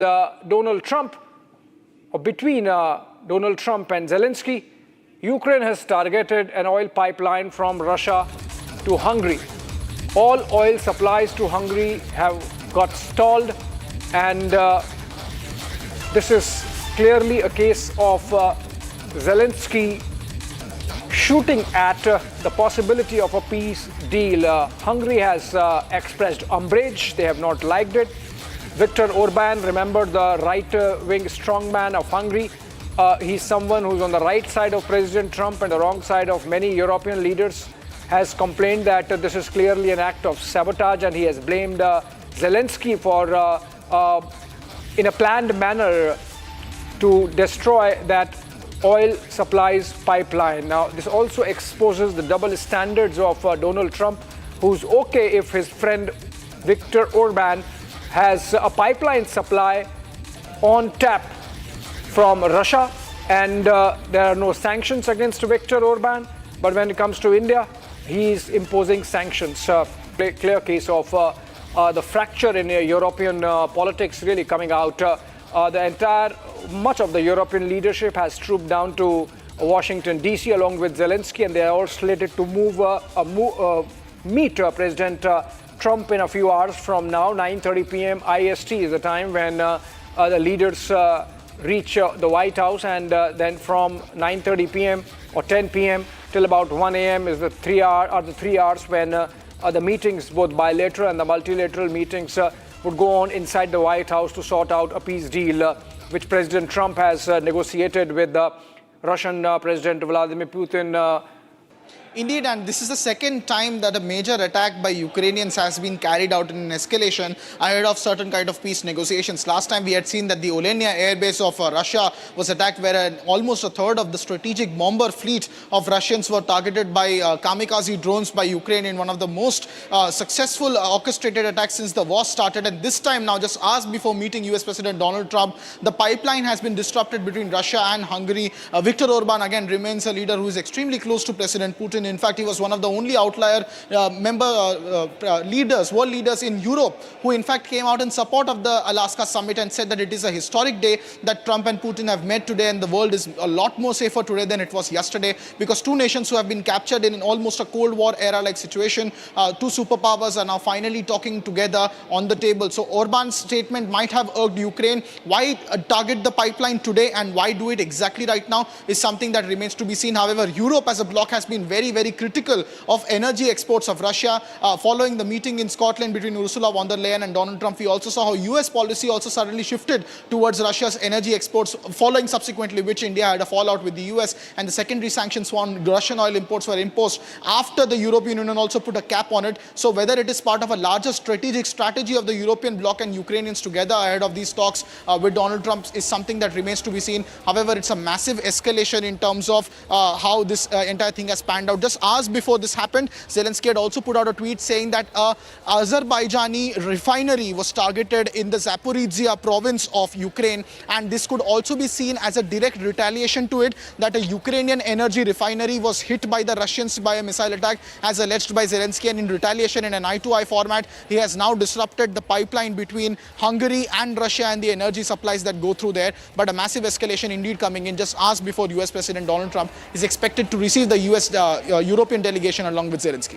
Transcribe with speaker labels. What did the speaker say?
Speaker 1: Donald Trump, or between Donald Trump and Zelenskyy, Ukraine has targeted an oil pipeline from Russia to Hungary. All oil supplies to Hungary have got stalled, and this is clearly a case of Zelenskyy shooting at the possibility of a peace deal. Hungary has expressed umbrage. They have not liked it. Viktor Orban, remember, the right-wing strongman of Hungary. He's someone who's on the right side of President Trump and the wrong side of many European leaders, has complained that this is clearly an act of sabotage, and he has blamed Zelenskyy for, in a planned manner, to destroy that oil supplies pipeline. Now, this also exposes the double standards of Donald Trump, who's okay if his friend Viktor Orban has a pipeline supply on tap from Russia, and there are no sanctions against Viktor Orban. But when it comes to India, he is imposing sanctions. Clear case of the fracture in European politics really coming out. Much of the European leadership has trooped down to Washington, D.C. along with Zelenskyy, and they are all slated to meet President Trump in a few hours from now. 9:30 p.m. IST is the time when the leaders reach the White House, and then from 9:30 p.m. or 10 p.m. till about 1 a.m. is the 3 hours when the meetings, both bilateral and the multilateral meetings, would go on inside the White House to sort out a peace deal, which President Trump has negotiated with Russian President Vladimir Putin.
Speaker 2: Indeed, and this is the second time that a major attack by Ukrainians has been carried out in an escalation ahead of certain kind of peace negotiations. Last time we had seen that the Olenia airbase of Russia was attacked, where almost a third of the strategic bomber fleet of Russians were targeted by kamikaze drones by Ukraine in one of the most successful orchestrated attacks since the war started. And this time now, just hours before meeting US President Donald Trump, the pipeline has been disrupted between Russia and Hungary. Viktor Orban again remains a leader who is extremely close to President Putin. In fact, he was one of the only outlier world leaders in Europe who in fact came out in support of the Alaska summit and said that it is a historic day that Trump and Putin have met today, and the world is a lot more safer today than it was yesterday, because two nations who have been captured in almost a Cold War era like situation, two superpowers are now finally talking together on the table. So Orban's statement might have irked Ukraine. Why target the pipeline today, and why do it exactly right now, is something that remains to be seen. However, Europe as a bloc has been very critical of energy exports of Russia. Following the meeting in Scotland between Ursula von der Leyen and Donald Trump, we also saw how US policy also suddenly shifted towards Russia's energy exports, following subsequently which India had a fallout with the US, and the secondary sanctions on Russian oil imports were imposed after the European Union also put a cap on it. So whether it is part of a larger strategic strategy of the European bloc and Ukrainians together ahead of these talks with Donald Trump is something that remains to be seen. However, it's a massive escalation in terms of how this entire thing has panned out. Just hours before this happened, Zelenskyy had also put out a tweet saying that Azerbaijani refinery was targeted in the Zaporizhia province of Ukraine, and this could also be seen as a direct retaliation to it, that a Ukrainian energy refinery was hit by the Russians by a missile attack, as alleged by Zelenskyy, and in retaliation, in an eye-to-eye format, he has now disrupted the pipeline between Hungary and Russia and the energy supplies that go through there. But a massive escalation indeed coming in just hours before US President Donald Trump is expected to receive the European delegation along with Zelenskyy.